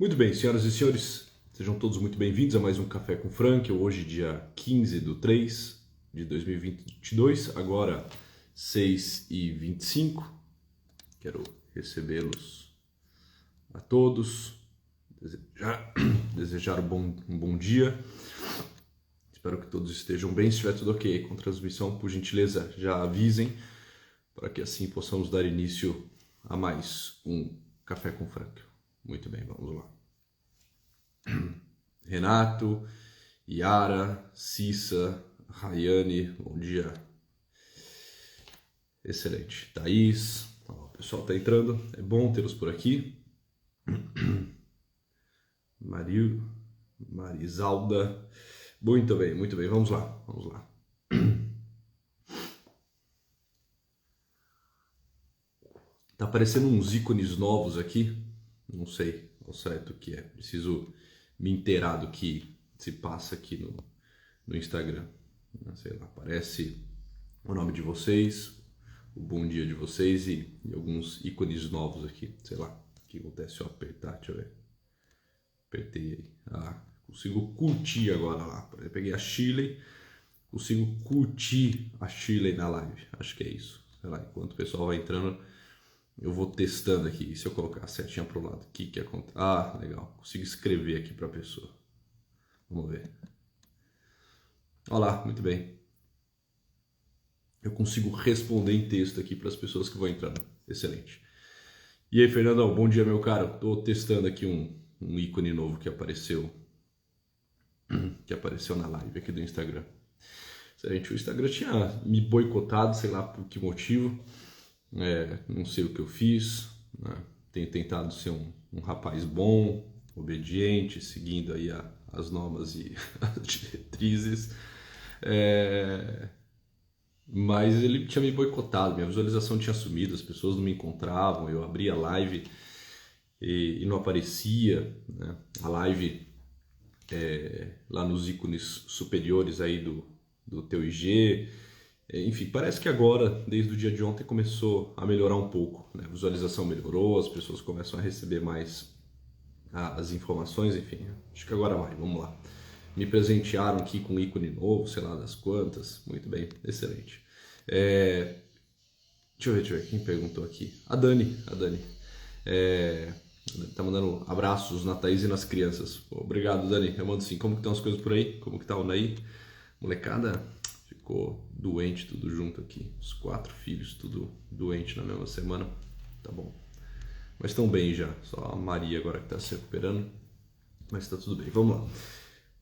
Muito bem, senhoras e senhores, sejam todos muito bem-vindos a mais um Café com Frank. Hoje, dia 15/3 de 2022, agora 6h25. Quero recebê-los a todos, desejar um bom dia. Espero que todos estejam bem. Se estiver tudo ok com a transmissão, por gentileza, já avisem, para que assim possamos dar início a mais um Café com Frank. Muito bem, vamos lá. Renato, Yara, Cissa, Rayane, bom dia. Excelente. Thaís, o pessoal está entrando, é bom tê-los por aqui. Marisalda, muito bem, vamos lá. Tá aparecendo uns ícones novos aqui, não sei ao certo o que é, preciso me inteirar do que se passa aqui no Instagram. Sei lá, aparece o nome de vocês, o bom dia de vocês e alguns ícones novos aqui, sei lá, o que acontece se eu apertar, deixa eu ver. Apertei aí, consigo curtir agora lá, eu peguei a Shirley, consigo curtir a Shirley na live, acho que é isso, sei lá, enquanto o pessoal vai entrando, eu vou testando aqui. E se eu colocar a setinha para o lado, o que acontece? Ah, legal, consigo escrever aqui para a pessoa. Vamos ver. Olá, muito bem. Eu consigo responder em texto aqui para as pessoas que vão entrando. Excelente. E aí, Fernandão, bom dia, meu caro. Estou testando aqui um ícone novo que apareceu na live aqui do Instagram. Excelente. O Instagram tinha me boicotado, sei lá por que motivo. Não sei o que eu fiz, né? Tenho tentado ser um rapaz bom, obediente, seguindo aí as normas e as diretrizes, mas ele tinha me boicotado, minha visualização tinha sumido, as pessoas não me encontravam, eu abria a live e não aparecia, né? A live lá nos ícones superiores aí do teu IG. Enfim, parece que agora, desde o dia de ontem, começou a melhorar um pouco, né? A visualização melhorou, as pessoas começam a receber mais as informações, enfim, acho que agora vai, vamos lá. Me presentearam aqui com um ícone novo, sei lá das quantas, muito bem, excelente. Deixa eu ver quem perguntou aqui. A Dani tá mandando abraços na Thaís e nas crianças. Pô, obrigado, Dani, eu mando sim. Como que estão as coisas por aí? Como que tá o Naí? Molecada ficou doente tudo junto aqui, os 4 filhos tudo doente na mesma semana, tá bom, mas estão bem já, só a Maria agora que está se recuperando, mas tá tudo bem, vamos lá.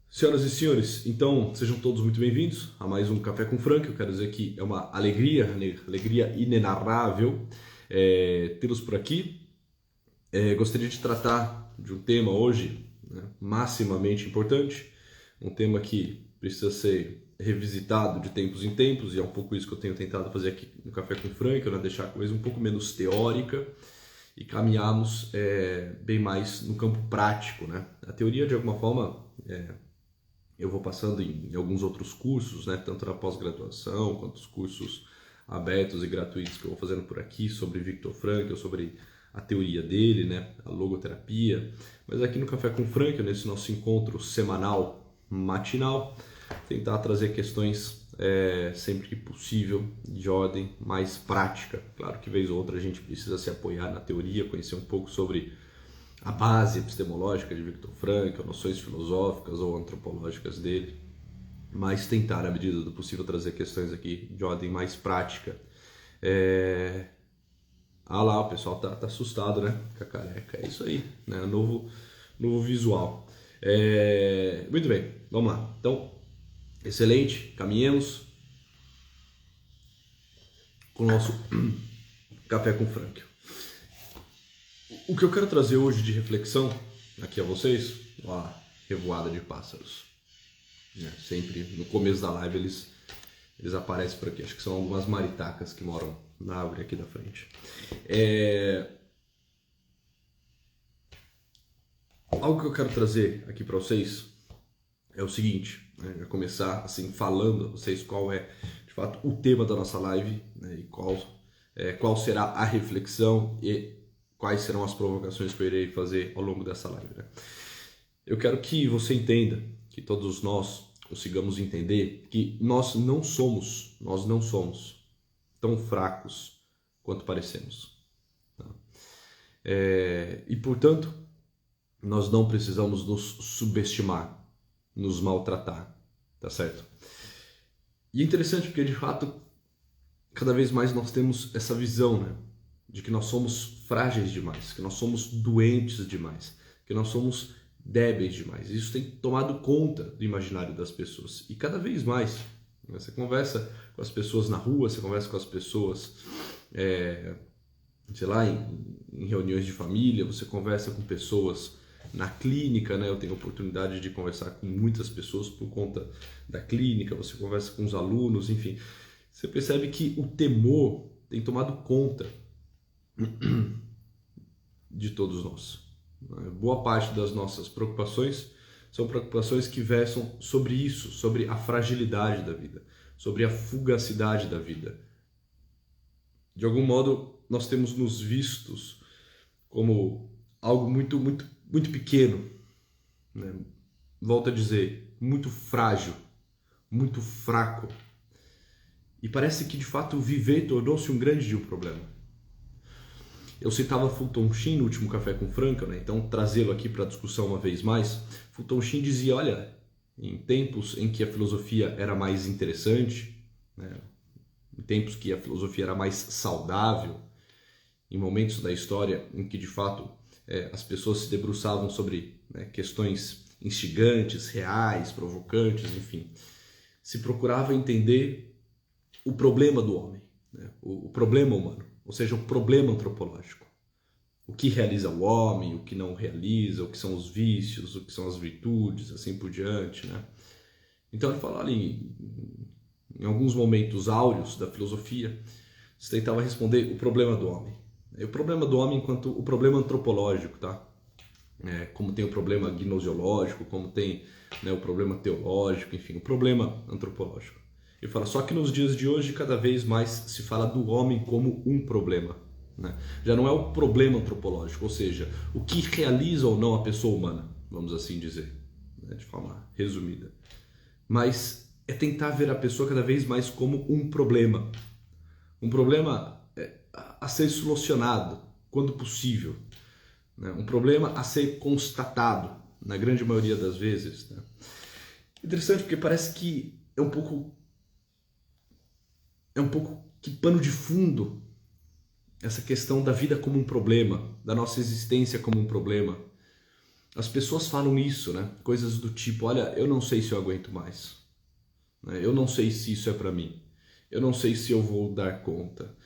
Senhoras e senhores, então sejam todos muito bem-vindos a mais um Café com Frank. Eu quero dizer que é uma alegria inenarrável tê-los por aqui. Gostaria de tratar de um tema hoje, né, maximamente importante, um tema que precisa ser revisitado de tempos em tempos, e é um pouco isso que eu tenho tentado fazer aqui no Café com Frank, né? Deixar a coisa um pouco menos teórica e caminharmos bem mais no campo prático, né? A teoria, de alguma forma, eu vou passando em alguns outros cursos, né? Tanto na pós-graduação quanto os cursos abertos e gratuitos que eu vou fazendo por aqui sobre Viktor Frankl, sobre a teoria dele, né? A logoterapia. Mas aqui no Café com Frank, nesse nosso encontro semanal, matinal, tentar trazer questões sempre que possível de ordem mais prática. Claro que vez ou outra a gente precisa se apoiar na teoria, conhecer um pouco sobre a base epistemológica de Viktor Frankl, noções filosóficas ou antropológicas dele, mas tentar, à medida do possível, trazer questões aqui de ordem mais prática. Lá, o pessoal tá assustado, né? Com a careca, é isso aí, né? Novo visual. Muito bem, vamos lá. Então, excelente, caminhemos com o nosso Café com Frank. O que eu quero trazer hoje de reflexão aqui a vocês, a revoada de pássaros. Sempre no começo da live eles aparecem por aqui, acho que são algumas maritacas que moram na árvore aqui da frente. Algo que eu quero trazer aqui para vocês é o seguinte, né? Já começar assim falando a vocês qual é de fato o tema da nossa live, né? E qual será a reflexão e quais serão as provocações que eu irei fazer ao longo dessa live, né? Eu quero que você entenda, que todos nós consigamos entender que nós não somos tão fracos quanto parecemos. Tá? E, portanto, nós não precisamos nos subestimar, nos maltratar, tá certo? E é interessante porque, de fato, cada vez mais nós temos essa visão, né? De que nós somos frágeis demais, que nós somos doentes demais, que nós somos débeis demais. Isso tem tomado conta do imaginário das pessoas. E cada vez mais, você conversa com as pessoas na rua, você conversa com as pessoas, sei lá, em reuniões de família, você conversa com pessoas na clínica, né? Eu tenho a oportunidade de conversar com muitas pessoas por conta da clínica, você conversa com os alunos, enfim. Você percebe que o temor tem tomado conta de todos nós. Boa parte das nossas preocupações são preocupações que versam sobre isso, sobre a fragilidade da vida, sobre a fugacidade da vida. De algum modo, nós temos nos vistos como algo muito, muito, muito pequeno, né? Volto a dizer, muito frágil, muito fraco. E parece que, de fato, viver tornou-se um grande problema. Eu citava Fulton Sheen no último Café com Franca, né? Então trazê-lo aqui para a discussão uma vez mais. Fulton Sheen dizia, olha, em tempos em que a filosofia era mais interessante, né? Em tempos que a filosofia era mais saudável, em momentos da história em que de fato as pessoas se debruçavam sobre, né, questões instigantes, reais, provocantes, enfim, se procurava entender o problema do homem, né? O problema humano. Ou seja, o problema antropológico. O que realiza o homem, o que não realiza, o que são os vícios, o que são as virtudes, assim por diante, né? Então ele fala ali, em alguns momentos áureos da filosofia, você tentava responder o problema do homem. E o problema do homem enquanto o problema antropológico, tá? Como tem o problema gnosiológico, como tem, né, o problema teológico, enfim, o problema antropológico. Ele fala, só que nos dias de hoje cada vez mais se fala do homem como um problema, né? Já não é o problema antropológico, ou seja, o que realiza ou não a pessoa humana, vamos assim dizer, né, de forma resumida. Mas é tentar ver a pessoa cada vez mais como um problema a ser solucionado quando possível, né? Um problema a ser constatado, na grande maioria das vezes, né? Interessante porque parece que é um pouco que pano de fundo essa questão da vida como um problema, da nossa existência como um problema. As pessoas falam isso, né? Coisas do tipo, olha, eu não sei se eu aguento mais, né? Eu não sei se isso é para mim, eu não sei se eu vou dar conta.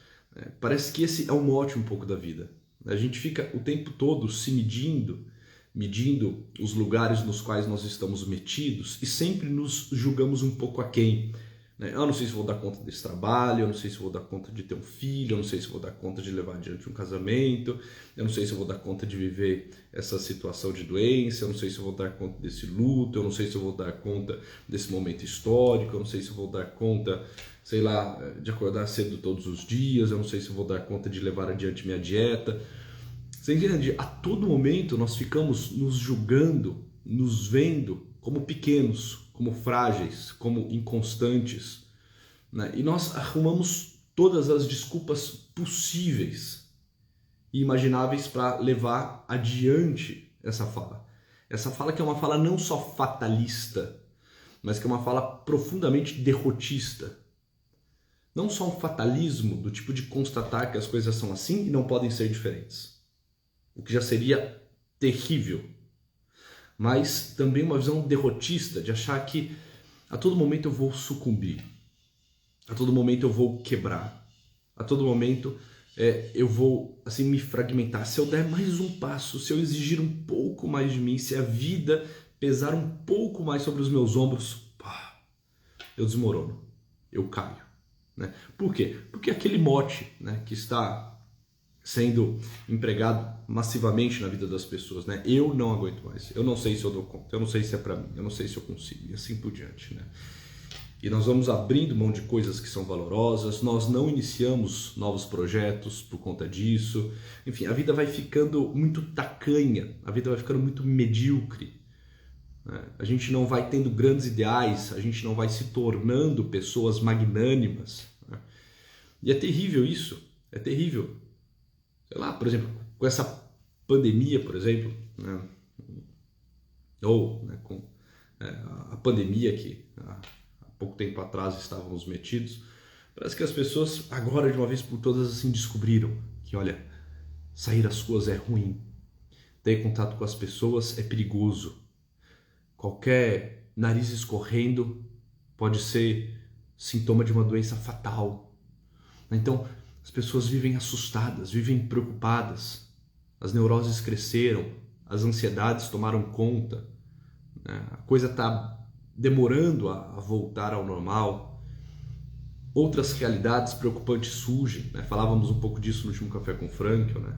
Parece que esse é o mote um pouco da vida. A gente fica o tempo todo se medindo os lugares nos quais nós estamos metidos e sempre nos julgamos um pouco aquém. Eu não sei se vou dar conta desse trabalho, eu não sei se vou dar conta de ter um filho, eu não sei se vou dar conta de levar adiante um casamento, eu não sei se eu vou dar conta de viver essa situação de doença, eu não sei se eu vou dar conta desse luto, eu não sei se eu vou dar conta desse momento histórico, eu não sei se eu vou dar conta, sei lá, de acordar cedo todos os dias, eu não sei se eu vou dar conta de levar adiante minha dieta. Você entende? A todo momento nós ficamos nos julgando, nos vendo como pequenos, como frágeis, como inconstantes, né? E nós arrumamos todas as desculpas possíveis e imagináveis para levar adiante essa fala. Essa fala que é uma fala não só fatalista, mas que é uma fala profundamente derrotista. Não só um fatalismo do tipo de constatar que as coisas são assim e não podem ser diferentes, o que já seria terrível, mas também uma visão derrotista de achar que a todo momento eu vou sucumbir, a todo momento eu vou quebrar, a todo momento eu vou assim me fragmentar. Se eu der mais um passo, se eu exigir um pouco mais de mim, se a vida pesar um pouco mais sobre os meus ombros, eu desmorono, eu caio, né? Por quê? Porque aquele mote, né, que está sendo empregado massivamente na vida das pessoas, né? Eu não aguento mais, eu não sei se eu dou conta, eu não sei se é para mim, eu não sei se eu consigo, e assim por diante, né? E nós vamos abrindo mão de coisas que são valorosas, nós não iniciamos novos projetos por conta disso. Enfim, a vida vai ficando muito tacanha, a vida vai ficando muito medíocre. A gente não vai tendo grandes ideais, a gente não vai se tornando pessoas magnânimas. E é terrível isso, é terrível. Sei lá, por exemplo, com essa pandemia, por exemplo, né? Ou né, com a pandemia que há pouco tempo atrás estávamos metidos, parece que as pessoas agora de uma vez por todas assim descobriram que, olha, sair às ruas é ruim, ter contato com as pessoas é perigoso, qualquer nariz escorrendo pode ser sintoma de uma doença fatal. Então as pessoas vivem assustadas, vivem preocupadas, as neuroses cresceram, as ansiedades tomaram conta, a coisa está demorando a voltar ao normal. Outras realidades preocupantes surgem, né? Falávamos um pouco disso no último Café com Frankl, né?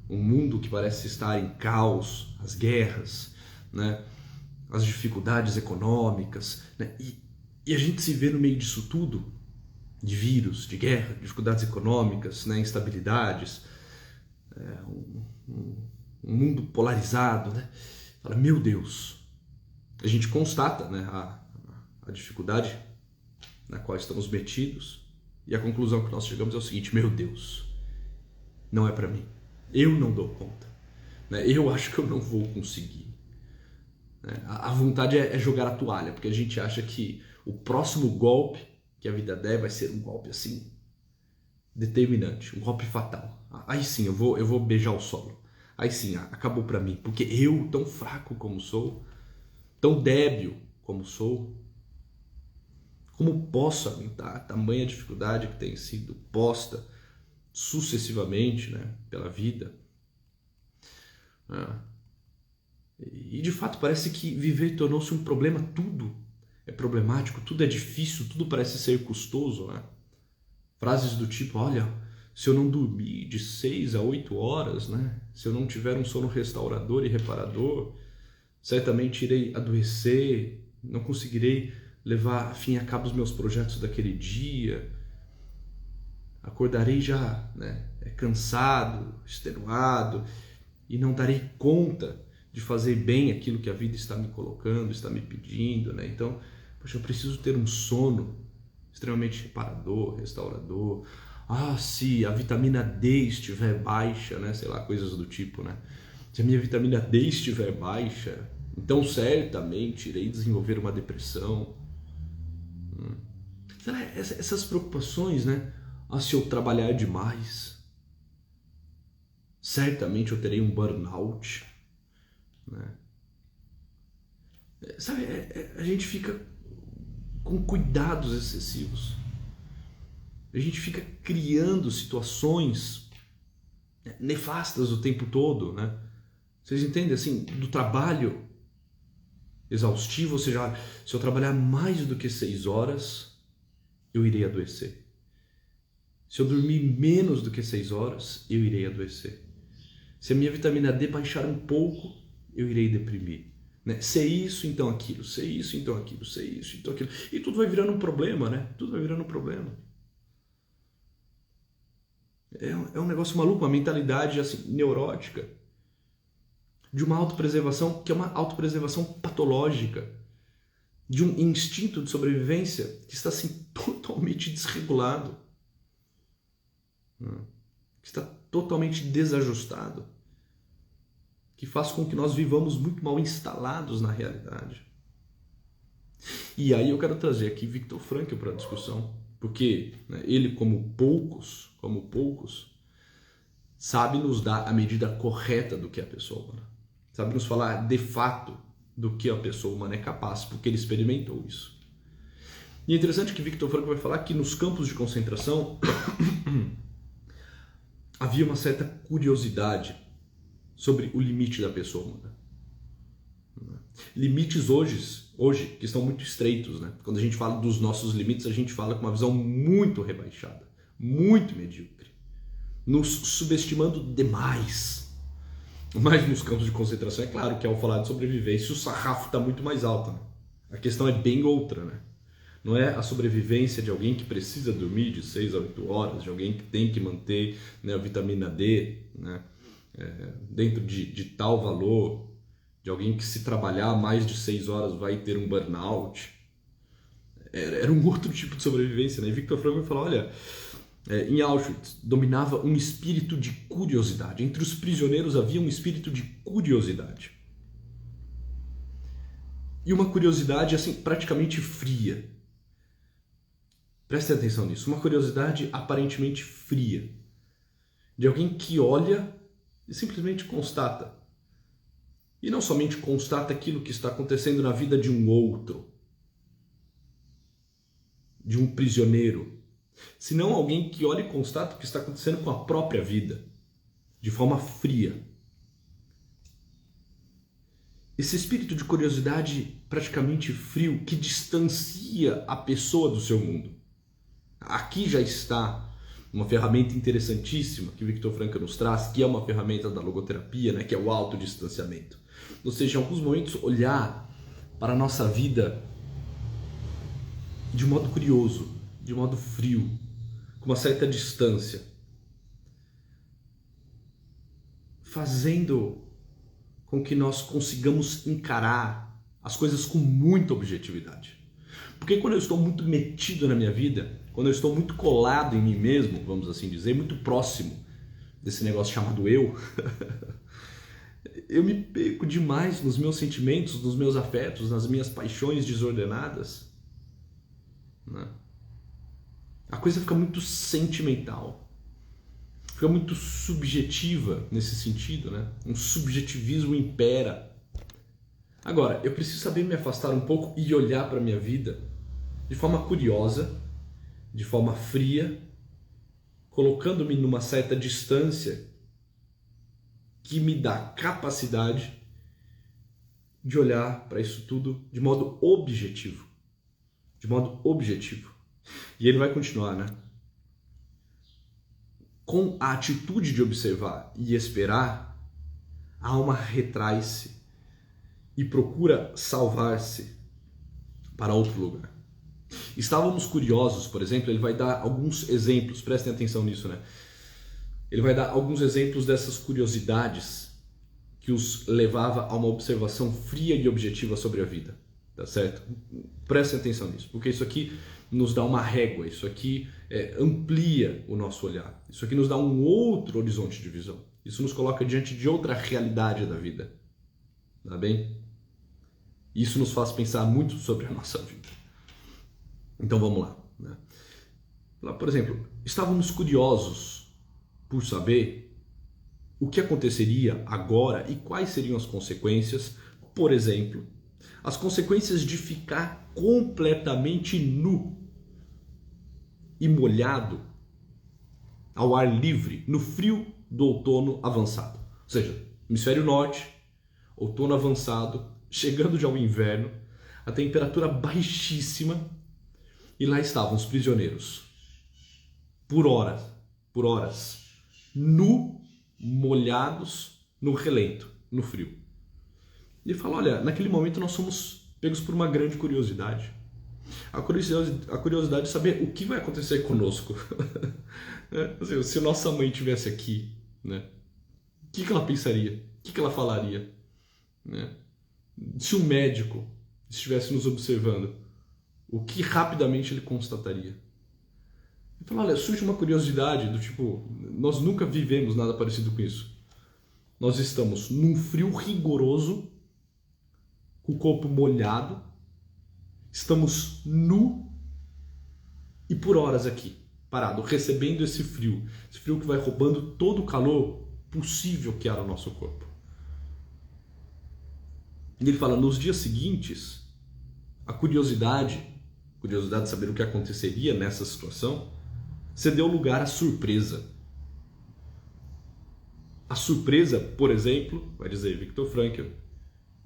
Um mundo que parece estar em caos, as guerras, né? As dificuldades econômicas, né? E a gente se vê no meio disso tudo, de vírus, de guerra, dificuldades econômicas, né? Instabilidades, um mundo polarizado, né? Fala, meu Deus. A gente constata, né, a dificuldade na qual estamos metidos, e a conclusão que nós chegamos é o seguinte: meu Deus, não é para mim, eu não dou conta, né? Eu acho que eu não vou conseguir, né? A vontade é jogar a toalha, porque a gente acha que o próximo golpe que a vida der vai ser um golpe assim determinante, um golpe fatal. Aí sim eu vou beijar o solo, aí sim acabou para mim, porque eu, tão fraco como sou, tão débil como sou, como posso aguentar a tamanha dificuldade que tem sido posta sucessivamente, né, pela vida? E de fato parece que viver tornou-se um problema, tudo é problemático, tudo é difícil, tudo parece ser custoso, né? Frases do tipo, olha, se eu não dormir de 6 a 8 horas, né, se eu não tiver um sono restaurador e reparador, certamente irei adoecer, não conseguirei levar a fim a cabo os meus projetos daquele dia, acordarei já, né, cansado, extenuado, e não darei conta de fazer bem aquilo que a vida está me colocando, está me pedindo, né? Então, poxa, eu preciso ter um sono extremamente reparador, restaurador. Se a vitamina D estiver baixa, né, sei lá, coisas do tipo, né? Se a minha vitamina D estiver baixa, então certamente irei desenvolver uma depressão. Essas preocupações, né? Se eu trabalhar demais, certamente eu terei um burnout, né? Sabe, a gente fica com cuidados excessivos. A gente fica criando situações nefastas o tempo todo, né? Vocês entendem, assim, do trabalho exaustivo, ou seja, se eu trabalhar mais do que 6 horas, eu irei adoecer. Se eu dormir menos do que 6 horas, eu irei adoecer. Se a minha vitamina D baixar um pouco, eu irei deprimir. Né? Se isso, então aquilo. Se isso, então aquilo. Se isso, então aquilo. E tudo vai virando um problema, né? Tudo vai virando um problema. É um negócio maluco, uma mentalidade assim, neurótica, de uma autopreservação que é uma autopreservação patológica, de um instinto de sobrevivência que está assim totalmente desregulado, que está totalmente desajustado, que faz com que nós vivamos muito mal instalados na realidade. E aí eu quero trazer aqui Viktor Frankl para a discussão, porque ele, como poucos, sabe nos dar a medida correta do que é a pessoa humana, sabe nos falar de fato do que a pessoa humana é capaz, porque ele experimentou isso. E é interessante que Viktor Frankl vai falar que nos campos de concentração havia uma certa curiosidade sobre o limite da pessoa humana. Limites hoje que estão muito estreitos, né? Quando a gente fala dos nossos limites, a gente fala com uma visão muito rebaixada, muito medíocre, nos subestimando demais. Mas nos campos de concentração, é claro que ao falar de sobrevivência, o sarrafo está muito mais alto, né? A questão é bem outra, né? não é a sobrevivência de alguém que precisa dormir de 6 a 8 horas, de alguém que tem que manter, né, a vitamina D, né, dentro de tal valor, de alguém que se trabalhar mais de 6 horas vai ter um burnout. Era um outro tipo de sobrevivência, né? E Viktor Frankl falou, olha, em Auschwitz dominava um espírito de curiosidade. Entre os prisioneiros havia um espírito de curiosidade. E uma curiosidade assim praticamente fria. Prestem atenção nisso. Uma curiosidade aparentemente fria. De alguém que olha e simplesmente constata. E não somente constata aquilo que está acontecendo na vida de um outro, de um prisioneiro, senão alguém que olha e constata o que está acontecendo com a própria vida, de forma fria. Esse espírito de curiosidade praticamente frio que distancia a pessoa do seu mundo. Aqui já está uma ferramenta interessantíssima que Viktor Frankl nos traz, que é uma ferramenta da logoterapia, né, que é o autodistanciamento. Ou seja, em alguns momentos olhar para a nossa vida de modo curioso, de modo frio, com uma certa distância, fazendo com que nós consigamos encarar as coisas com muita objetividade. Porque quando eu estou muito metido na minha vida, quando eu estou muito colado em mim mesmo, vamos assim dizer, muito próximo desse negócio chamado eu, eu me perco demais nos meus sentimentos, nos meus afetos, nas minhas paixões desordenadas, né? A coisa fica muito sentimental, fica muito subjetiva nesse sentido, né? Um subjetivismo impera. Agora, eu preciso saber me afastar um pouco e olhar para a minha vida de forma curiosa, de forma fria, colocando-me numa certa distância que me dá capacidade de olhar para isso tudo de modo objetivo. De modo objetivo. E ele vai continuar, né? Com a atitude de observar e esperar, a alma retrai-se e procura salvar-se para outro lugar. Estávamos curiosos, por exemplo, ele vai dar alguns exemplos, prestem atenção nisso, né? Ele vai dar alguns exemplos dessas curiosidades que os levava a uma observação fria e objetiva sobre a vida, tá certo? Prestem atenção nisso, porque isso aqui nos dá uma régua, isso aqui amplia o nosso olhar, isso aqui nos dá um outro horizonte de visão, isso nos coloca diante de outra realidade da vida, tá bem? Isso nos faz pensar muito sobre a nossa vida. Então vamos lá, né? Por exemplo, estávamos curiosos por saber o que aconteceria agora e quais seriam as consequências, por exemplo, as consequências de ficar completamente nu e molhado ao ar livre no frio do outono avançado. Ou seja, hemisfério norte, outono avançado, chegando já ao inverno, a temperatura baixíssima, e lá estavam os prisioneiros, por horas, nu, molhados no relento, no frio. E ele fala, olha, naquele momento nós somos pegos por uma grande curiosidade. A curiosidade de saber o que vai acontecer conosco. Assim, se nossa mãe estivesse aqui, né, o que ela pensaria? O que ela falaria? Né? Se um médico estivesse nos observando, o que rapidamente ele constataria? Então, olha, surge uma curiosidade do tipo, nós nunca vivemos nada parecido com isso. Nós estamos num frio rigoroso, com o corpo molhado, estamos nu e por horas aqui, parado, recebendo esse frio que vai roubando todo o calor possível que há no nosso corpo. E ele fala, nos dias seguintes, a curiosidade de saber o que aconteceria nessa situação, cedeu lugar à surpresa. A surpresa, por exemplo, vai dizer Viktor Frankl,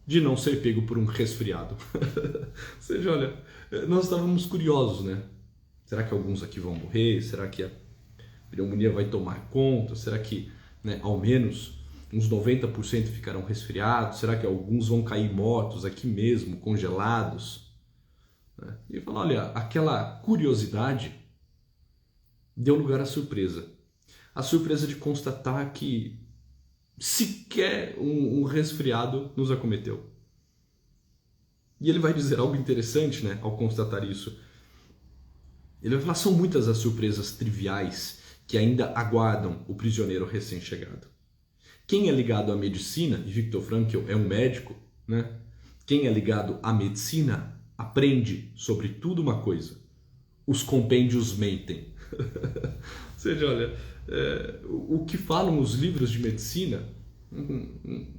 de não ser pego por um resfriado. Ou seja, olha, nós estávamos curiosos, né? Será que alguns aqui vão morrer? Será que a pneumonia vai tomar conta? Será que, né, ao menos uns 90% ficarão resfriados? Será que alguns vão cair mortos aqui mesmo, congelados? né? E ele fala, olha, aquela curiosidade deu lugar à surpresa. A surpresa de constatar que sequer um resfriado nos acometeu. E ele vai dizer algo interessante, né, ao constatar isso. Ele vai falar, são muitas as surpresas triviais que ainda aguardam o prisioneiro recém-chegado. Quem é ligado à medicina, e Viktor Frankl é um médico, né? Quem é ligado à medicina aprende, sobretudo, uma coisa: os compêndios mentem. Ou seja, olha, o que falam os livros de medicina,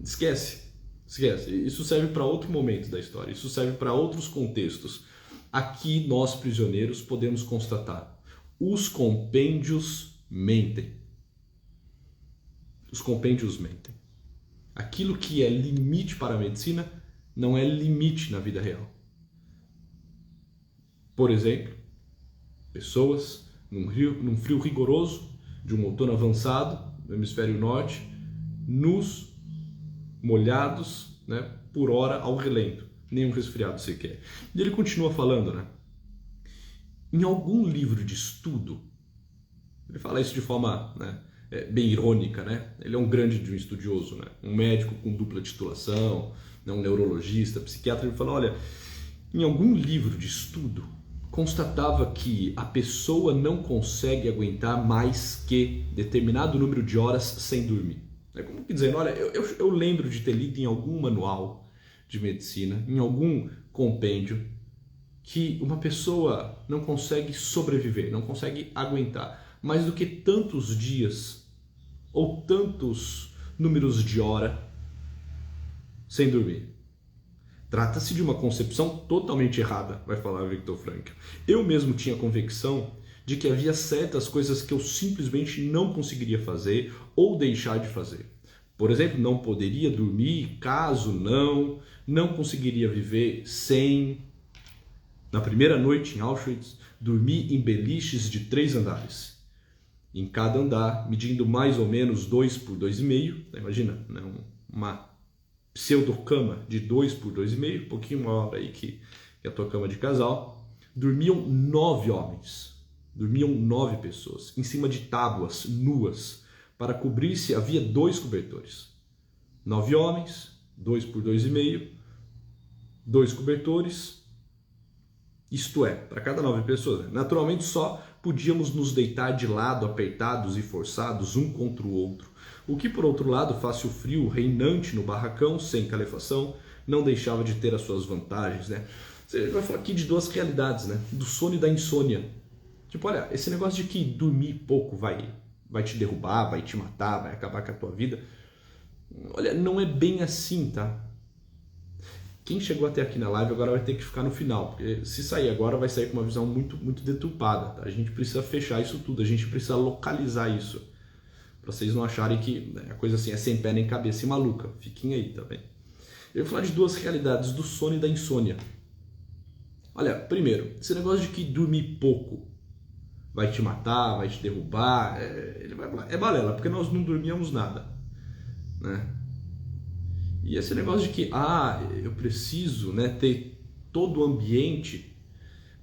esquece. Isso serve para outro momento da história, isso serve para outros contextos. Aqui nós, prisioneiros, podemos constatar: os compêndios mentem. Os compêndios mentem. Aquilo que é limite para a medicina não é limite na vida real. Por exemplo, pessoas num frio rigoroso de um outono avançado no hemisfério norte, nus, molhados, né, por hora ao relento, nenhum resfriado sequer. E ele continua falando, né? Em algum livro de estudo, ele fala isso de forma, né, bem irônica, né? Ele é um grande de um estudioso, né? Um médico com dupla titulação, né? Um neurologista, psiquiatra. Ele fala, olha, em algum livro de estudo constatava que a pessoa não consegue aguentar mais que determinado número de horas sem dormir. É como que dizendo, olha, eu lembro de ter lido em algum manual de medicina, em algum compêndio, que uma pessoa não consegue sobreviver, não consegue aguentar mais do que tantos dias ou tantos números de hora sem dormir. Trata-se de uma concepção totalmente errada, vai falar Viktor Frankl. Eu mesmo tinha convicção de que havia certas coisas que eu simplesmente não conseguiria fazer ou deixar de fazer. Por exemplo, não poderia dormir caso não conseguiria viver sem. Na primeira noite em Auschwitz, dormi em beliches de 3 andares. Em cada andar, medindo mais ou menos 2 por 2,5, imagina, né? Uma pseudo-cama de 2 por 2,5, um pouquinho maior aí que a tua cama de casal, dormiam 9 homens, dormiam 9 pessoas, em cima de tábuas nuas. Para cobrir-se havia 2 cobertores. 9 homens, 2 por 2,5, 2 cobertores, isto é, para cada 9 pessoas. Naturalmente só podíamos nos deitar de lado, apertados e forçados um contra o outro. O que, por outro lado, face o frio reinante no barracão, sem calefação, não deixava de ter as suas vantagens, né? Você vai falar aqui de 2 realidades, né? Do sono e da insônia. Tipo, olha, esse negócio de que dormir pouco vai te derrubar, vai te matar, vai acabar com a tua vida. Olha, não é bem assim, tá? Quem chegou até aqui na live agora vai ter que ficar no final, porque se sair agora vai sair com uma visão muito, muito deturpada, tá? A gente precisa fechar isso tudo, a gente precisa localizar isso. Pra vocês não acharem que a coisa assim é sem pé nem cabeça e maluca. Fiquem aí, tá bem? Eu vou falar de 2 realidades, do sono e da insônia. Olha, primeiro, esse negócio de que dormir pouco vai te matar, vai te derrubar, é balela, porque nós não dormíamos nada, né? E esse negócio de que, eu preciso, né, ter todo o ambiente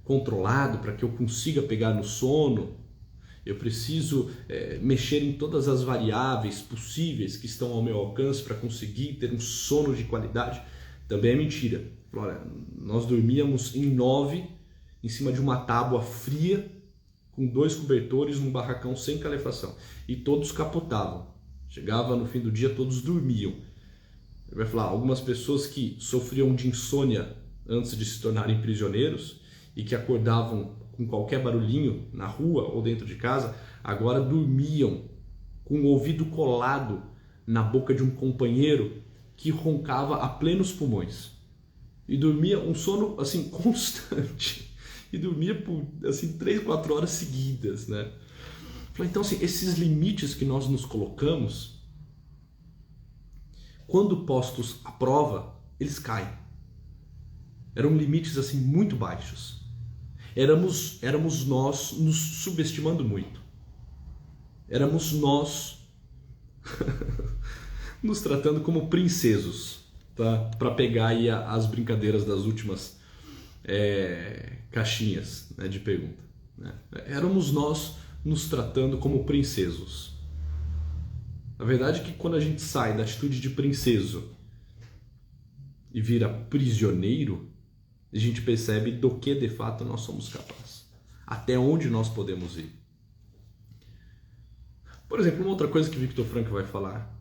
controlado para que eu consiga pegar no sono, eu preciso mexer em todas as variáveis possíveis que estão ao meu alcance para conseguir ter um sono de qualidade, também é mentira. Olha, nós dormíamos em 9 em cima de uma tábua fria com 2 cobertores num barracão sem calefação e todos capotavam. Chegava no fim do dia, todos dormiam. Ele vai falar, algumas pessoas que sofriam de insônia antes de se tornarem prisioneiros e que acordavam com qualquer barulhinho na rua ou dentro de casa, agora dormiam com o ouvido colado na boca de um companheiro que roncava a plenos pulmões. E dormia um sono assim constante. E dormia por assim 3, 4 horas seguidas, né? Então assim, esses limites que nós nos colocamos, quando postos à prova, eles caem. Eram limites assim muito baixos. Éramos nós nos subestimando muito. Éramos nós nos tratando como princesos, tá? Para pegar aí as brincadeiras das últimas caixinhas, né, de pergunta, né? Éramos nós nos tratando como princesos. A verdade é que quando a gente sai da atitude de princeso e vira prisioneiro, a gente percebe do que de fato nós somos capazes, até onde nós podemos ir. Por exemplo, uma outra coisa que Viktor Frankl vai falar,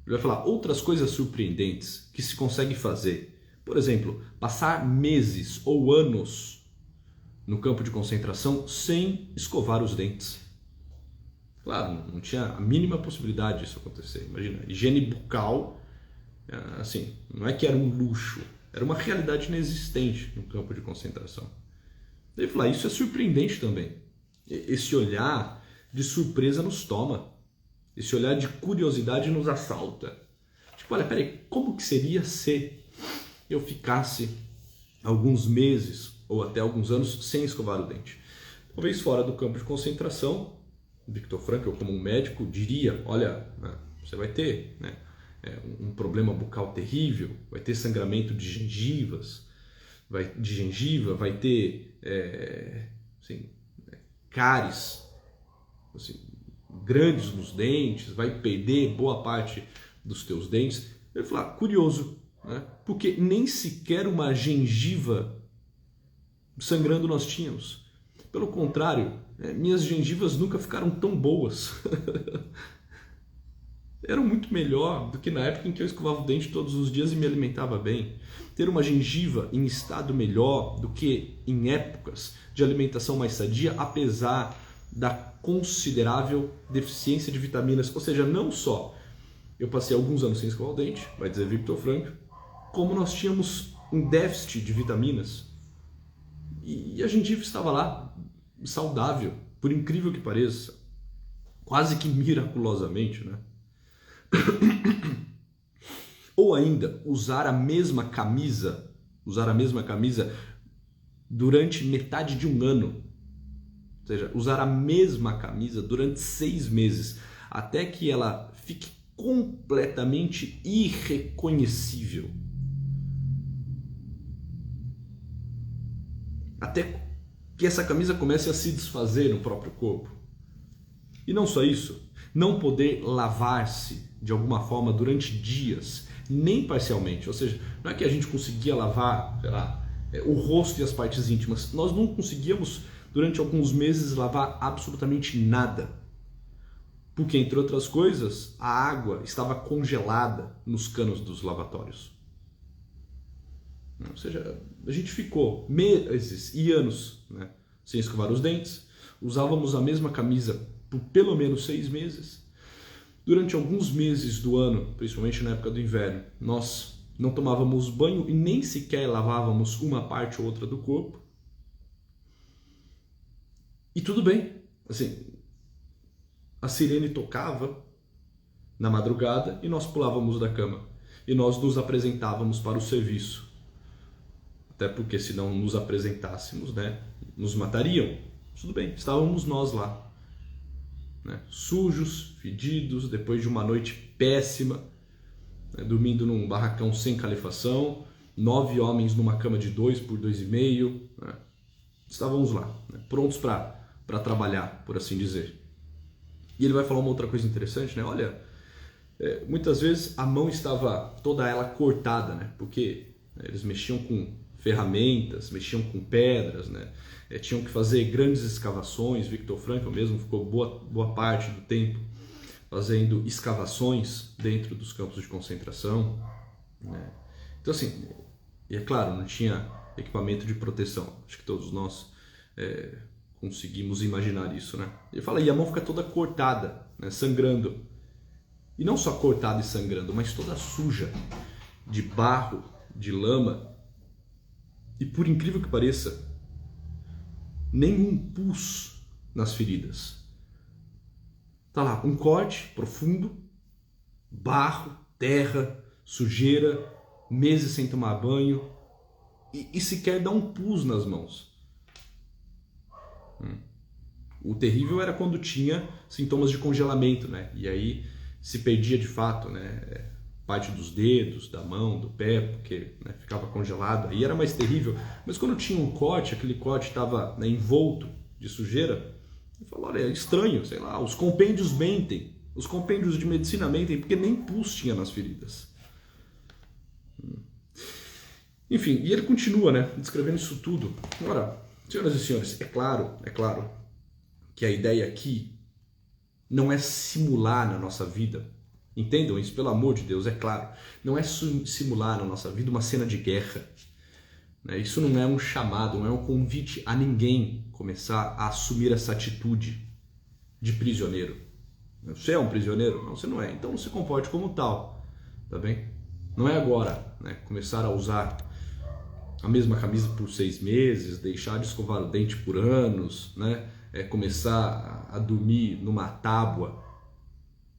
ele vai falar outras coisas surpreendentes que se consegue fazer. Por exemplo, passar meses ou anos no campo de concentração sem escovar os dentes. Claro, não tinha a mínima possibilidade disso acontecer. Imagina, higiene bucal, assim, não é que era um luxo, era uma realidade inexistente no campo de concentração. Ele fala, isso é surpreendente também. Esse olhar de surpresa nos toma. Esse olhar de curiosidade nos assalta. Tipo, olha, peraí, como que seria se eu ficasse alguns meses ou até alguns anos sem escovar o dente? Talvez fora do campo de concentração, Viktor Frankl, como um médico, diria, olha, você vai ter, né, um problema bucal terrível, vai ter sangramento de gengivas, vai ter assim, cáries assim, grandes nos dentes, vai perder boa parte dos teus dentes. Eu falei, curioso, né? Porque nem sequer uma gengiva sangrando nós tínhamos. Pelo contrário, minhas gengivas nunca ficaram tão boas. Eram muito melhor do que na época em que eu escovava o dente todos os dias e me alimentava bem. Ter uma gengiva em estado melhor do que em épocas de alimentação mais sadia, apesar da considerável deficiência de vitaminas. Ou seja, não só eu passei alguns anos sem escovar o dente, vai dizer Viktor Frankl, como nós tínhamos um déficit de vitaminas e a gengiva estava lá, saudável, por incrível que pareça, quase que miraculosamente, né? Ou ainda, usar a mesma camisa durante metade de um ano. Ou seja, usar a mesma camisa durante 6 meses, até que ela fique completamente irreconhecível. Até que essa camisa comece a se desfazer no próprio corpo. E não só isso, não poder lavar-se de alguma forma durante dias, nem parcialmente. Ou seja, não é que a gente conseguia lavar, sei lá, o rosto e as partes íntimas. Nós não conseguíamos, durante alguns meses, lavar absolutamente nada. Porque, entre outras coisas, a água estava congelada nos canos dos lavatórios. Ou seja, a gente ficou meses e anos, né, sem escovar os dentes, usávamos a mesma camisa por pelo menos 6 meses. Durante alguns meses do ano, principalmente na época do inverno, nós não tomávamos banho e nem sequer lavávamos uma parte ou outra do corpo. E tudo bem, assim, a sirene tocava na madrugada e nós pulávamos da cama e nós nos apresentávamos para o serviço. Até porque se não nos apresentássemos, né, nos matariam. Tudo bem, estávamos nós lá, né, sujos, fedidos, depois de uma noite péssima, né, dormindo num barracão sem calefação, 9 homens numa cama de 2 por 2,5, né, estávamos lá, né, prontos para trabalhar, por assim dizer. E ele vai falar uma outra coisa interessante, né? Olha, muitas vezes a mão estava toda ela cortada, né? Porque eles mexiam com ferramentas, mexiam com pedras, né? Tinham que fazer grandes escavações. Viktor Frankl mesmo ficou boa parte do tempo fazendo escavações dentro dos campos de concentração, né? Então, assim, e é claro, não tinha equipamento de proteção. Acho que todos nós conseguimos imaginar isso, né? Ele fala, e a mão fica toda cortada, né, sangrando. E não só cortada e sangrando, mas toda suja, de barro, de lama. E por incrível que pareça, nenhum pus nas feridas. Tá lá, um corte profundo, barro, terra, sujeira, meses sem tomar banho, e sequer dá um pus nas mãos. O terrível era quando tinha sintomas de congelamento, né? E aí se perdia de fato, né, parte dos dedos, da mão, do pé, porque né, ficava congelado, aí era mais terrível. Mas quando tinha um corte, aquele corte estava né, envolto de sujeira, eu falo, olha, é estranho, sei lá, os compêndios mentem, os compêndios de medicina mentem, porque nem pus tinha nas feridas. Enfim, e ele continua, né, descrevendo isso tudo. Agora, senhoras e senhores, é claro que a ideia aqui não é simular na nossa vida, entendam isso, pelo amor de Deus, é claro, não é simular na nossa vida uma cena de guerra. Isso não é um chamado, não é um convite a ninguém começar a assumir essa atitude de prisioneiro. Você é um prisioneiro? Não, você não é. Então não se comporte como tal, tá bem? Não é agora né, começar a usar a mesma camisa por 6 meses, deixar de escovar o dente por anos, né? Começar a dormir numa tábua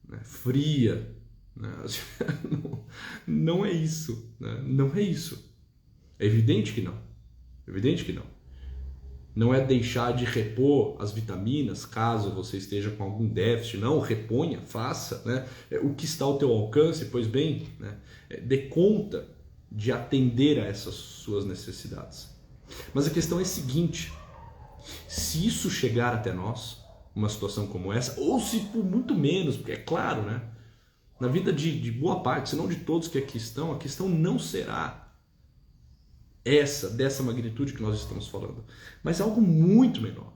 né, fria. Né? Não é isso. Né? Não é isso. É evidente que não. É evidente que não. Não é deixar de repor as vitaminas, caso você esteja com algum déficit. Não, reponha, faça. Né? O que está ao teu alcance, pois bem, né? Dê conta de atender a essas suas necessidades. Mas a questão é a seguinte, se isso chegar até nós, uma situação como essa, ou se por muito menos, porque é claro, né? Na vida de boa parte, se não de todos que aqui estão, a questão não será dessa magnitude que nós estamos falando, mas algo muito menor.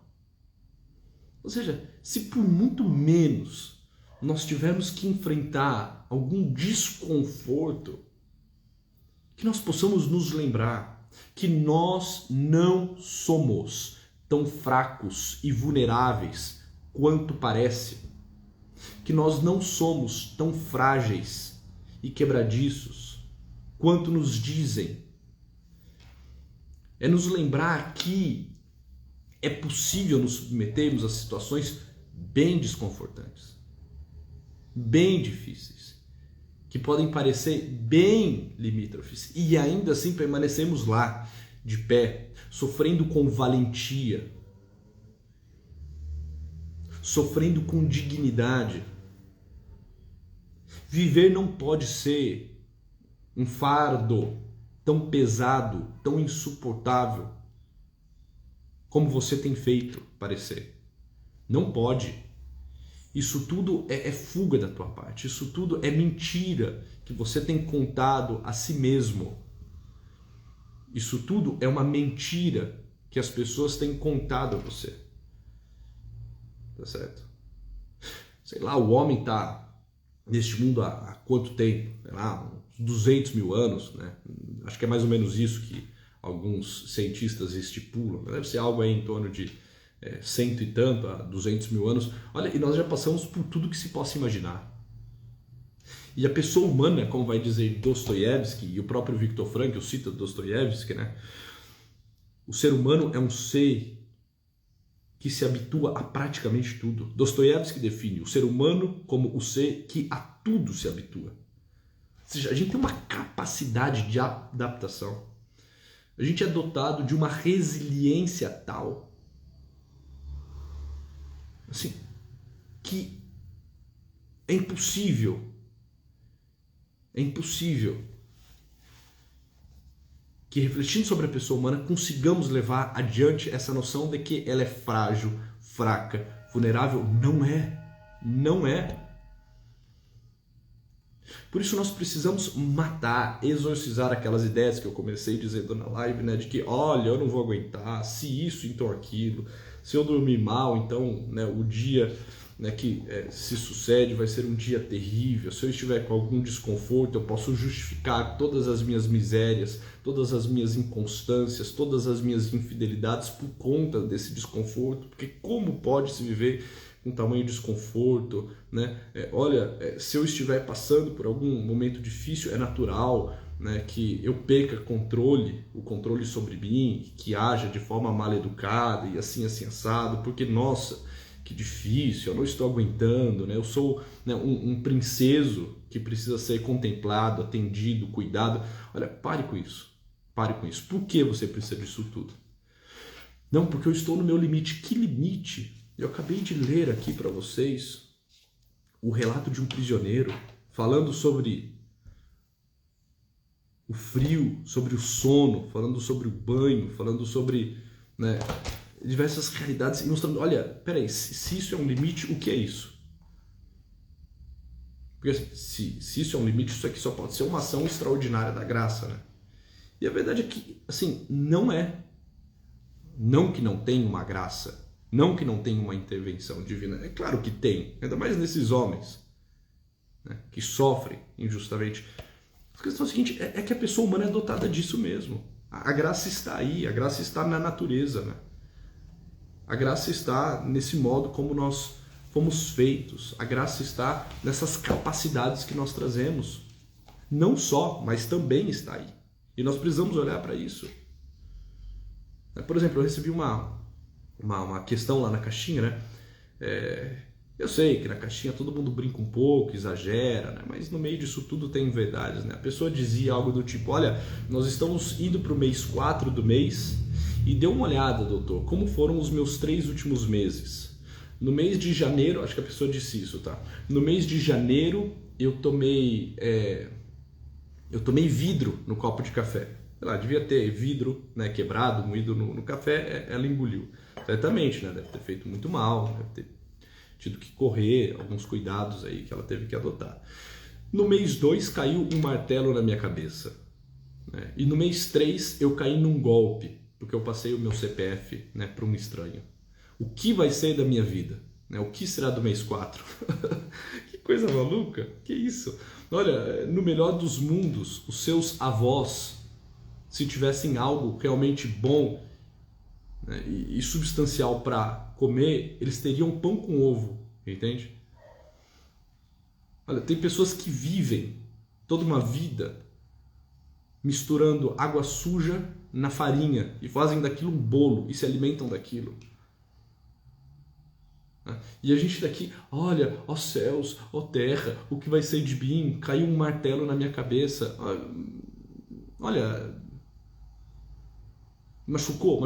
Ou seja, se por muito menos nós tivermos que enfrentar algum desconforto, que nós possamos nos lembrar que nós não somos tão fracos e vulneráveis quanto parece, que nós não somos tão frágeis e quebradiços quanto nos dizem. É nos lembrar que é possível nos submetermos a situações bem desconfortantes, bem difíceis, que podem parecer bem limítrofes e ainda assim permanecemos lá, de pé, sofrendo com valentia, sofrendo com dignidade. Viver não pode ser um fardo tão pesado, tão insuportável, como você tem feito parecer. Não pode. Isso tudo é fuga da tua parte. Isso tudo é mentira que você tem contado a si mesmo. Isso tudo é uma mentira que as pessoas têm contado a você. Tá certo? Sei lá, o homem tá neste mundo há quanto tempo? Sei lá, uns 200 mil anos, né? Acho que é mais ou menos isso que alguns cientistas estipulam. Deve ser algo aí em torno de 100 e tanto a 200 mil anos. Olha, e nós já passamos por tudo que se possa imaginar. E a pessoa humana, como vai dizer Dostoiévski, e o próprio Viktor Frankl cita Dostoiévski, né? O ser humano é um ser que se habitua a praticamente tudo. Dostoiévski define o ser humano como o ser que a tudo se habitua. Ou seja, a gente tem uma capacidade de adaptação. A gente é dotado de uma resiliência tal, assim, que é impossível que, refletindo sobre a pessoa humana, consigamos levar adiante essa noção de que ela é frágil, fraca, vulnerável. Não é. Por isso nós precisamos matar, exorcizar aquelas ideias que eu comecei dizendo na live, né, de que, olha, eu não vou aguentar, se isso, então aquilo, se eu dormir mal, então né, o dia né, que se sucede vai ser um dia terrível, se eu estiver com algum desconforto eu posso justificar todas as minhas misérias, todas as minhas inconstâncias, todas as minhas infidelidades por conta desse desconforto, porque como pode se viver com tamanho desconforto, né? Olha, se eu estiver passando por algum momento difícil, é natural né, que eu perca o controle sobre mim, que haja de forma mal educada e assim assado, porque nossa, que difícil, eu não estou aguentando, né? Eu sou né, um princeso que precisa ser contemplado, atendido, cuidado. Olha, pare com isso. Por que você precisa disso tudo? Não, porque eu estou no meu limite. Que limite? Eu acabei de ler aqui para vocês o relato de um prisioneiro falando sobre o frio, sobre o sono, falando sobre o banho, falando sobre, né, diversas realidades e mostrando, olha, peraí, se isso é um limite, o que é isso? Porque se isso é um limite, isso aqui só pode ser uma ação extraordinária da graça, né? E a verdade é que, assim, não é. Não que não tenha uma graça, não que não tenha uma intervenção divina. É claro que tem, ainda mais nesses homens, né, que sofrem injustamente. A questão é a seguinte, é que a pessoa humana é dotada disso mesmo. A graça está aí, a graça está na natureza, né? A graça está nesse modo como nós fomos feitos. A graça está nessas capacidades que nós trazemos. Não só, mas também está aí. E nós precisamos olhar para isso. Por exemplo, eu recebi uma questão lá na caixinha, né? Eu sei que na caixinha todo mundo brinca um pouco, exagera, né? Mas no meio disso tudo tem verdades, né? A pessoa dizia algo do tipo, olha, nós estamos indo para o mês 4 do mês e dê uma olhada, doutor, como foram os meus 3 últimos meses. No mês de janeiro, acho que a pessoa disse isso, tá? No mês de janeiro eu tomei vidro no copo de café. Sei lá, devia ter vidro, né, quebrado, moído no café, ela engoliu. Certamente, né, deve ter feito muito mal, deve ter tido que correr, alguns cuidados aí que ela teve que adotar. No mês 2 caiu um martelo na minha cabeça. Né, e no mês 3 eu caí num golpe, porque eu passei o meu CPF, né, para um estranho. O que vai ser da minha vida? Né, o que será do mês 4? Que coisa maluca, que isso? Olha, no melhor dos mundos, os seus avós, se tivessem algo realmente bom, né, e substancial para comer, eles teriam pão com ovo, entende? Olha, tem pessoas que vivem toda uma vida misturando água suja na farinha e fazem daquilo um bolo e se alimentam daquilo. E a gente daqui, olha, ó céus, ó terra, o que vai ser de mim? Caiu um martelo na minha cabeça. Olha, machucou,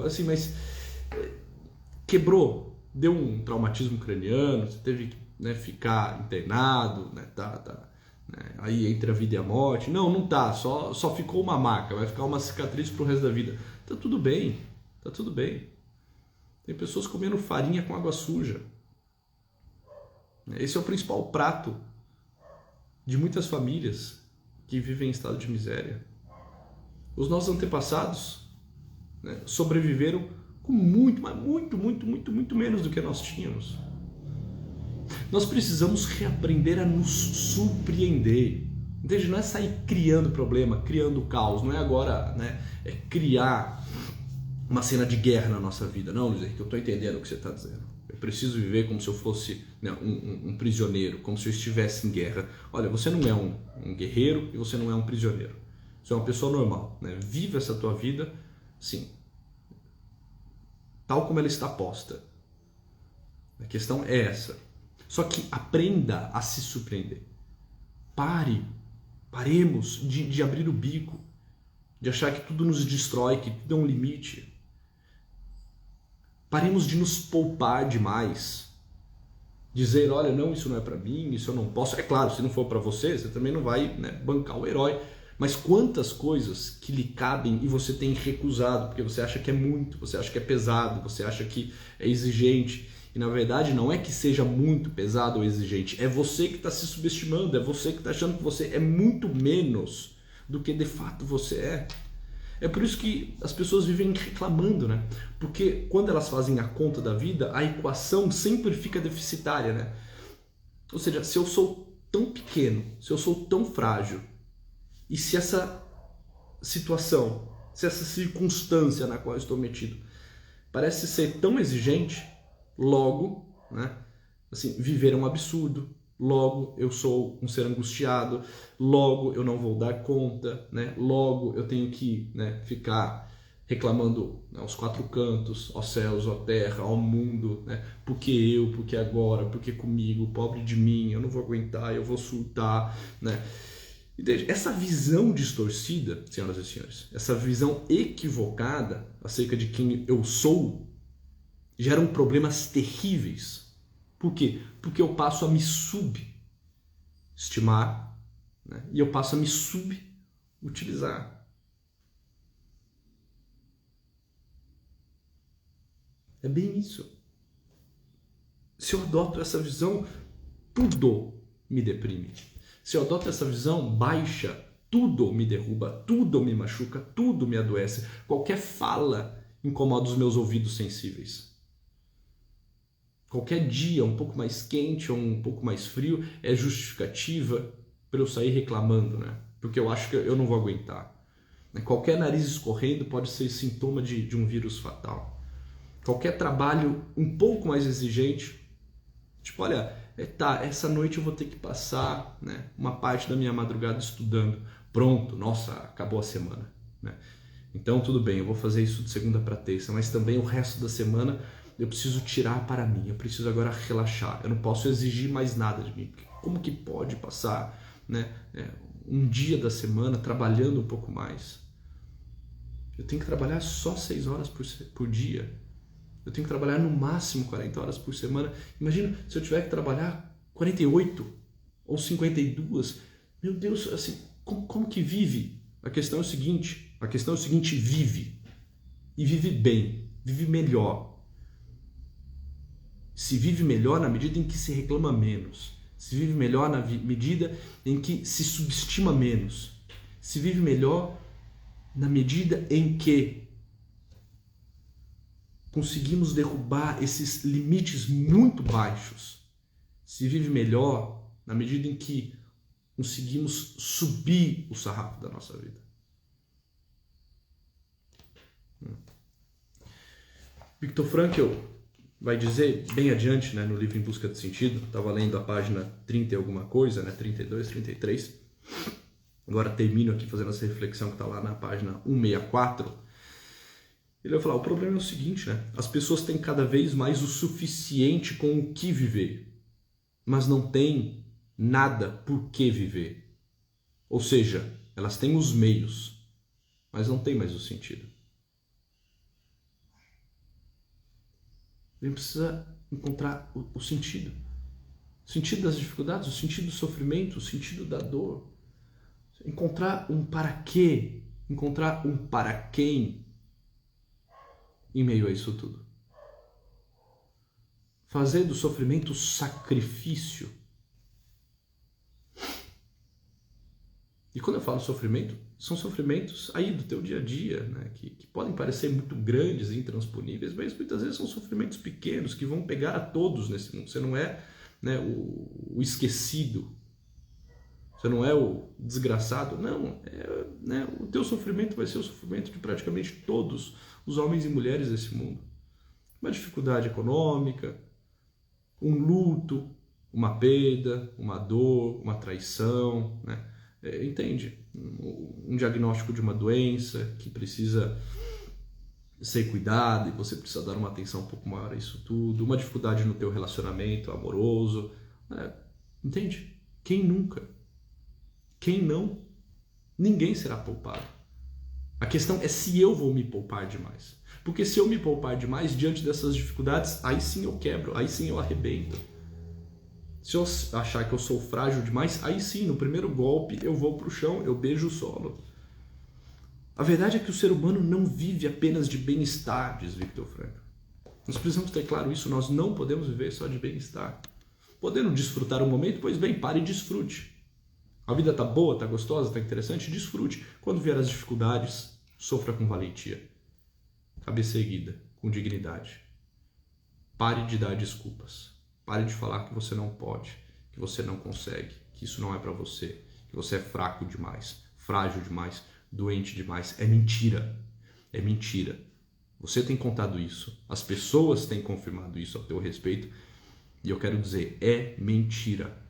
assim, mas quebrou, deu um traumatismo craniano, você teve que, né, ficar internado, né, né, aí entre a vida e a morte. Não tá, só ficou uma marca, vai ficar uma cicatriz pro resto da vida. Tá tudo bem, tá tudo bem. Tem pessoas comendo farinha com água suja. Esse é o principal prato de muitas famílias que vivem em estado de miséria. Os nossos antepassados, né, sobreviveram com muito menos do que nós tínhamos. Nós precisamos reaprender a nos surpreender. Entende? Não é sair criando problema, criando caos. Não é agora, né, criar uma cena de guerra na nossa vida. Não, Luiz Henrique, eu estou entendendo o que você está dizendo. Eu preciso viver como se eu fosse, né, um prisioneiro, como se eu estivesse em guerra. Olha, você não é um guerreiro e você não é um prisioneiro. Você é uma pessoa normal. Né? Viva essa tua vida, sim, tal como ela está posta. A questão é essa. Só que aprenda a se surpreender. Paremos de abrir o bico, de achar que tudo nos destrói, que tudo é um limite. Paremos de nos poupar demais. Dizer, olha, não, isso não é para mim, isso eu não posso. É claro, se não for para você, você também não vai, né, bancar o herói. Mas quantas coisas que lhe cabem e você tem recusado, porque você acha que é muito, você acha que é pesado, você acha que é exigente. E na verdade não é que seja muito pesado ou exigente, é você que está se subestimando, é você que está achando que você é muito menos do que de fato você é. É por isso que as pessoas vivem reclamando, né? Porque quando elas fazem a conta da vida, a equação sempre fica deficitária, né? Ou seja, se eu sou tão pequeno, se eu sou tão frágil, e se essa situação, se essa circunstância na qual eu estou metido parece ser tão exigente, logo, né, assim, viver é um absurdo, logo eu sou um ser angustiado, logo eu não vou dar conta, né, logo eu tenho que, né, ficar reclamando, né, aos quatro cantos, aos céus, à terra, ao mundo, né, porque agora, porque comigo, pobre de mim, eu não vou aguentar, eu vou surtar, né. Essa visão distorcida, senhoras e senhores, essa visão equivocada acerca de quem eu sou, geram problemas terríveis. Por quê? Porque eu passo a me subestimar, né? E eu passo a me utilizar. É bem isso. Se eu adoto essa visão, tudo me deprime. Se eu adoto essa visão baixa, tudo me derruba, tudo me machuca, tudo me adoece. Qualquer fala incomoda os meus ouvidos sensíveis. Qualquer dia um pouco mais quente ou um pouco mais frio é justificativa para eu sair reclamando, né? Porque eu acho que eu não vou aguentar. Qualquer nariz escorrendo pode ser sintoma de um vírus fatal. Qualquer trabalho um pouco mais exigente, tipo, olha, essa noite eu vou ter que passar, né, uma parte da minha madrugada estudando. Pronto, nossa, acabou a semana, né? Então tudo bem, eu vou fazer isso de segunda para terça, mas também o resto da semana eu preciso tirar para mim, eu preciso agora relaxar, eu não posso exigir mais nada de mim. Como que pode passar, né, um dia da semana trabalhando um pouco mais? Eu tenho que trabalhar só 6 horas por dia. Eu tenho que trabalhar no máximo 40 horas por semana. Imagina se eu tiver que trabalhar 48 ou 52. Meu Deus, assim, como que vive? A questão é o seguinte, vive. E vive bem, vive melhor. Se vive melhor na medida em que se reclama menos. Se vive melhor na medida em que se subestima menos. Se vive melhor na medida em que conseguimos derrubar esses limites muito baixos. Se vive melhor na medida em que conseguimos subir o sarrafo da nossa vida. Viktor Frankl vai dizer bem adiante, né, no livro Em Busca de Sentido, estava lendo a página 30 e alguma coisa, né, 32, 33. Agora termino aqui fazendo essa reflexão que está lá na página 164. Ele vai falar, o problema é o seguinte, né? As pessoas têm cada vez mais o suficiente com o que viver, mas não têm nada por que viver. Ou seja, elas têm os meios, mas não têm mais o sentido. A gente precisa encontrar o sentido. O sentido das dificuldades, o sentido do sofrimento, o sentido da dor. Encontrar um para quê, encontrar um para quem em meio a isso tudo. Fazer do sofrimento sacrifício. E quando eu falo sofrimento, são sofrimentos aí do teu dia a dia, né? que podem parecer muito grandes e intransponíveis, mas muitas vezes são sofrimentos pequenos que vão pegar a todos nesse mundo. Você não é, né, o esquecido, você não é o desgraçado, não. Né, o teu sofrimento vai ser o sofrimento de praticamente todos os homens e mulheres desse mundo. Uma dificuldade econômica, um luto, uma perda, uma dor, uma traição, né? Entende? Um diagnóstico de uma doença que precisa ser cuidado e você precisa dar uma atenção um pouco maior a isso tudo, uma dificuldade no teu relacionamento amoroso, né? Entende? Quem nunca? Quem não? Ninguém será poupado. A questão é se eu vou me poupar demais. Porque se eu me poupar demais diante dessas dificuldades, aí sim eu quebro, aí sim eu arrebento. Se eu achar que eu sou frágil demais, aí sim, no primeiro golpe eu vou para o chão, eu beijo o solo. A verdade é que o ser humano não vive apenas de bem-estar, diz Viktor Frankl. Nós precisamos ter claro isso, nós não podemos viver só de bem-estar. Podendo desfrutar o momento, pois bem, pare e desfrute. A vida está boa, está gostosa, está interessante, desfrute. Quando vier as dificuldades, sofra com valentia. Cabeça erguida, com dignidade. Pare de dar desculpas. Pare de falar que você não pode, que você não consegue, que isso não é para você, que você é fraco demais, frágil demais, doente demais. É mentira. É mentira. Você tem contado isso, as pessoas têm confirmado isso a teu respeito, e eu quero dizer, é mentira.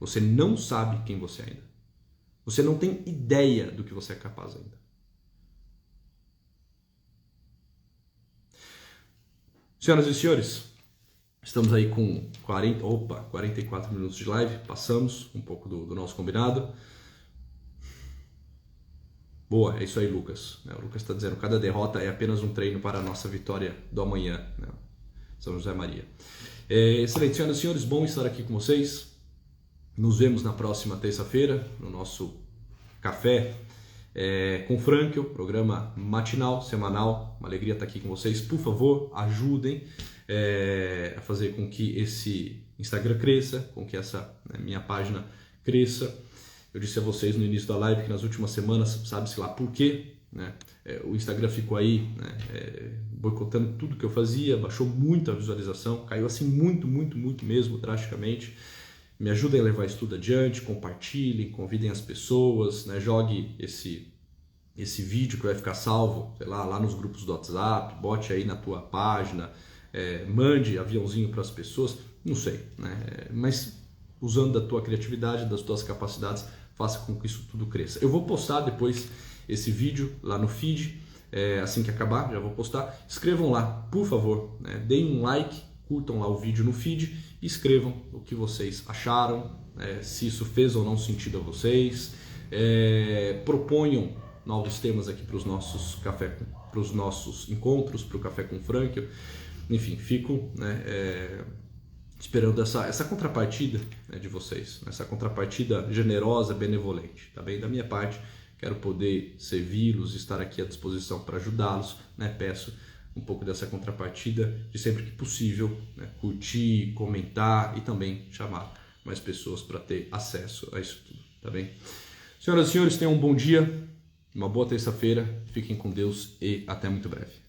Você não sabe quem você é ainda. Você não tem ideia do que você é capaz ainda. Senhoras e senhores, estamos aí com 44 minutos de live, passamos um pouco do nosso combinado. Boa, é isso aí, Lucas. O Lucas está dizendo, cada derrota é apenas um treino para a nossa vitória do amanhã. São José Maria. Excelente, senhoras e senhores, bom estar aqui com vocês. Nos vemos na próxima terça-feira, no nosso Café com Franklin, programa matinal, semanal. Uma alegria estar aqui com vocês. Por favor, ajudem a fazer com que esse Instagram cresça, com que essa minha página cresça. Eu disse a vocês no início da live que nas últimas semanas, sabe-se lá por quê, né? O Instagram ficou aí, né, boicotando tudo que eu fazia, baixou muito a visualização, caiu assim muito mesmo, drasticamente. Me ajudem a levar isso tudo adiante, compartilhem, convidem as pessoas, né, jogue esse vídeo que vai ficar salvo, sei lá nos grupos do WhatsApp, bote aí na tua página, mande aviãozinho para as pessoas, não sei, né, mas usando da tua criatividade, das tuas capacidades, faça com que isso tudo cresça. Eu vou postar depois esse vídeo lá no feed, assim que acabar, já vou postar. Escrevam lá, por favor, né? Deem um like, curtam lá o vídeo no feed e escrevam o que vocês acharam, se isso fez ou não sentido a vocês. Proponham novos temas aqui para os nossos encontros, para o Café com Franklin. Enfim, fico, né, esperando essa contrapartida, né, de vocês, essa contrapartida generosa, benevolente, tá bem? Da minha parte, quero poder servi-los, estar aqui à disposição para ajudá-los, né? Peço um pouco dessa contrapartida de sempre que possível, né? Curtir, comentar e também chamar mais pessoas para ter acesso a isso tudo, tá bem? Senhoras e senhores, tenham um bom dia, uma boa terça-feira, fiquem com Deus e até muito breve.